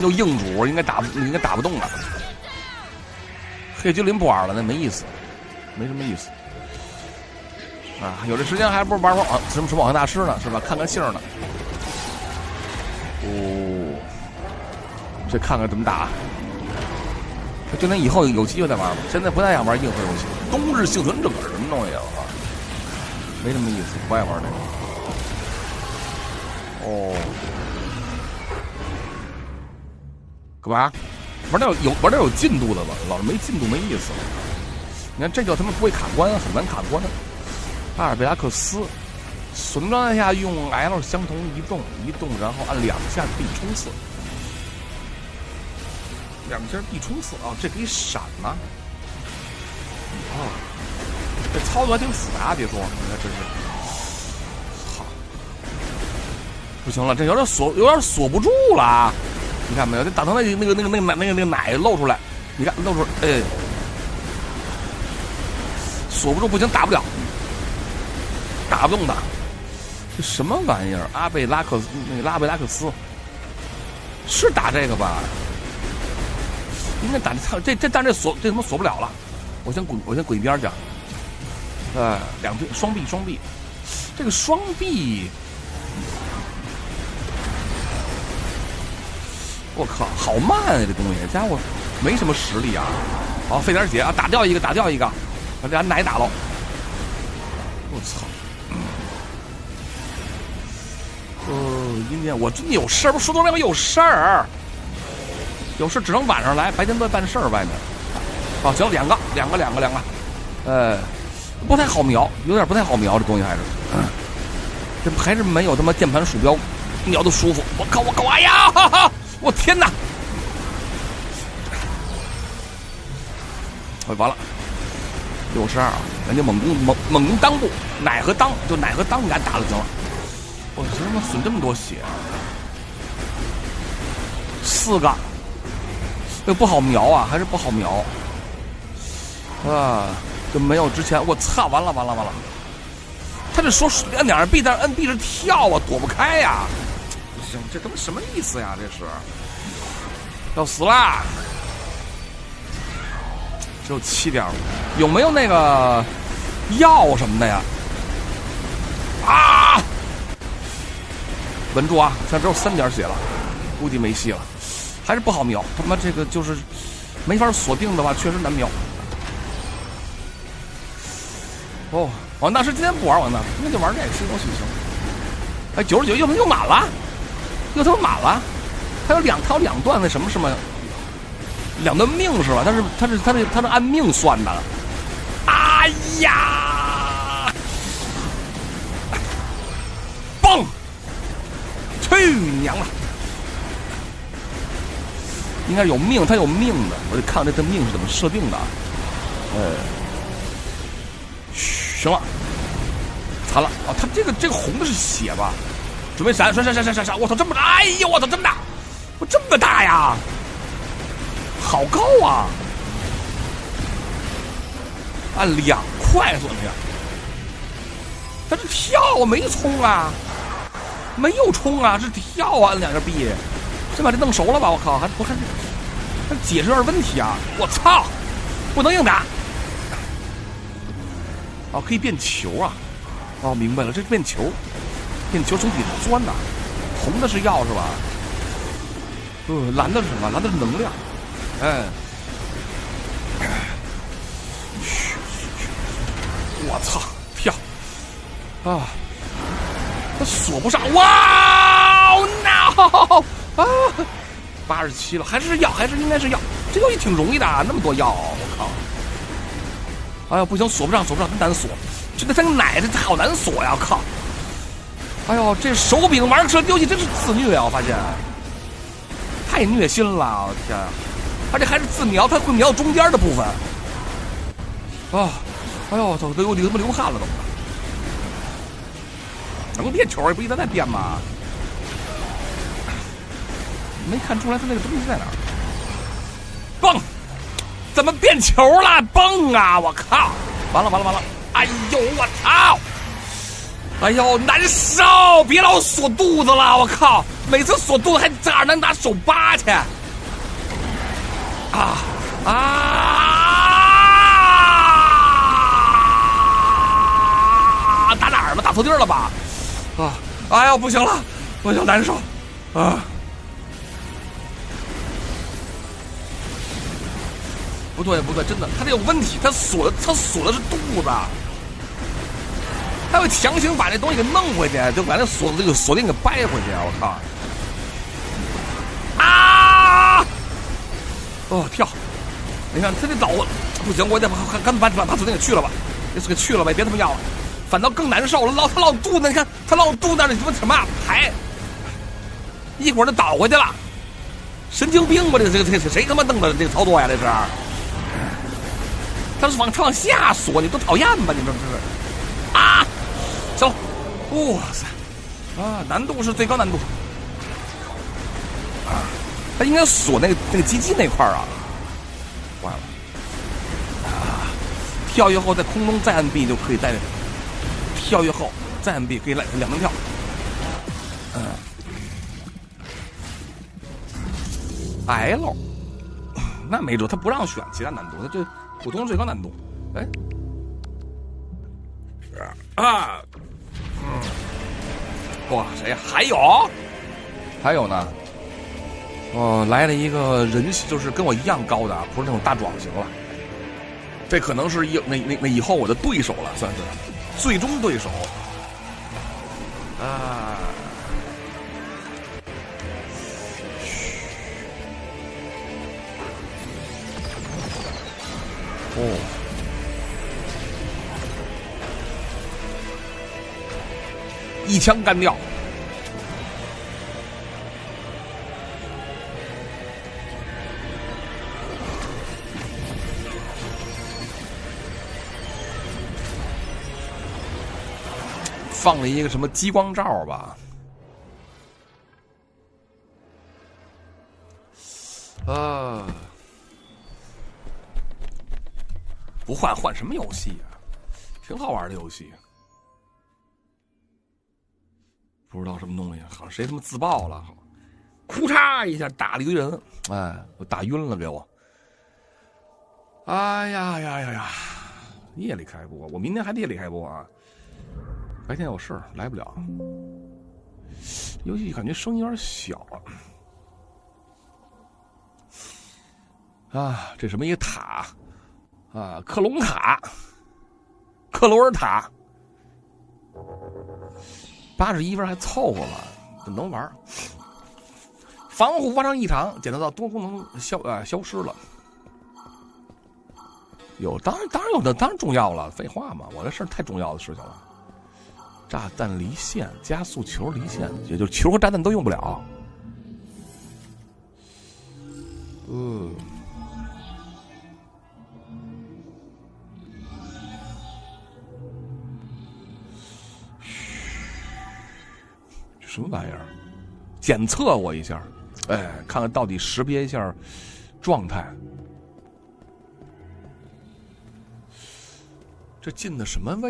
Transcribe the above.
就硬主应该打不动了。黑精灵不玩了，那没意思，没什么意思。啊，有这时间还不如玩什么网球大师呢，是吧？看看信儿呢。哦，这看看怎么打。就那以后有机会再玩吧。现在不太想玩硬核游戏。冬日幸存者什么东西啊？没什么意思，不爱玩那个。哦，干嘛？玩点有进度的吧，老是没进度没意思。你看这叫他们不会卡关，很难卡关的。阿尔贝拉克斯，锁定状态下用 L 相同移动，然后按2下地冲刺，2下地冲刺啊，这可以闪呢。啊，这操作还挺复杂，别说，你看真是，好，不行了，这有点锁不住了。你看没有？这打成那个奶露出来，你看露出，哎，锁不住，不行，打不了。打不动的，这什么玩意儿？拉贝拉克斯是打这个吧？应该打这，但这他妈锁不了了。我先滚一边去。两臂双臂，这个双臂，我靠，好慢啊！这东西，家伙没什么实力啊。好，费点血啊，打掉一个，把这奶打了。我操！今天我真有事儿，不说多少遍有事儿，只能晚上来，白天都在办事儿外面。哦，行，两个，不太好瞄，有点不太好瞄，这东西还是，这还是没有他妈键盘鼠标瞄的舒服。我靠，哎呀，哈哈，我天哪！完了，62啊，人家猛攻裆部，奶和裆你给他打了就行了。我这他妈损这么多血，4个，这不好瞄啊，还是不好瞄啊，就没有之前。我操，完了！他这说按2B，但是摁 B 是跳啊，躲不开呀。不行，这他妈什么意思呀？这是要死啦！只有7点，有没有那个药什么的呀？啊！稳住啊！现在只有3点血了，估计没戏了，还是不好瞄。他妈这个就是没法锁定的话，确实难瞄。哦，网大师今天不玩网大师，那就玩这个新游戏行。哎，99又满了，又他妈满了。他有2段那什么2段命是吧？他是按命算的。哎呀！蹦！去娘了！应该有命，他有命的。我得看这命是怎么设定的。行了，残了啊！他这个红的是血吧？准备闪！我操，这么大！哎呦，我操，这么大！我这么大呀！好高啊！按2快速那样，他这跳啊，没冲啊！没有冲啊，是跳啊，按2下 B， 先把这弄熟了吧！我靠，还解释有点问题啊！我操，不能硬打。哦，可以变球啊！哦，明白了，这是变球从底下钻的，红的是药是吧？蓝的是什么？蓝的是能量。哎，我操，跳啊！他锁不上，哇 no 啊！87了，还是应该是药。这游戏挺容易的啊，那么多药，我靠！哎呀，不行，锁不上，真难锁。这个奶，这好难锁呀！靠！哎呦，这手柄玩射击游戏真是自虐啊！我发现太虐心了，我天！而且还是自瞄，他会瞄中间的部分。啊！哎呦，我操，都他妈流汗了都。能变球也不一直在变吗？没看出来他那个东西在哪儿。蹦！怎么变球了？蹦啊！我靠！完了！哎呦，我操！哎呦，难受！别老锁肚子了，我靠！每次锁肚子还这样能拿手扒去。打哪儿吧？打错地儿了吧？哎呦，不行了，我就难受啊！不对，真的，他这有问题，他锁的是肚子。他会强行把那东西给弄回去，就把那锁链给掰回去。我靠！跳！你看他这倒，不行，我得赶紧把锁链给去了吧，给去了吧，别他妈要了，反倒更难受了。他老肚子，你看他老肚子那里什么排，一会儿就倒回去了，神经病吧？这谁他妈弄的这个操作呀？这是，他是往下锁，你多讨厌吧？你这是。走，哇塞，难度是最高难度，他应该锁那个鸡鸡那块啊，完了，跳跃后在空中再按 B 就可以再跳跃后再按 B 可以来两能跳，L， 那没准他不让选其他难度，他这普通最高难度，哇，谁呀？还有呢？来了一个人，就是跟我一样高的，不是那种大壮型了。这可能是那以后我的对手了，算是最终对手。一枪干掉。放了一个什么激光罩吧？不换什么游戏啊？挺好玩的游戏。不知道什么东西，好像谁他妈自爆了，哭嚓一下打了一堆人，我打晕了给我。哎呀！夜里开播，我明天还夜里开播啊。白天有事来不了。游戏感觉声音有点小这什么一个塔克隆塔，克罗尔塔，81分还凑合吧，能玩。防护发生异常，检测到多功能消失了。当然有的，当然重要了，废话嘛，我这事儿太重要的事情了。炸弹离线，加速球离线，也就是球和炸弹都用不了。什么玩意儿？检测我一下，看看到底识别一下状态。这进的什么位置？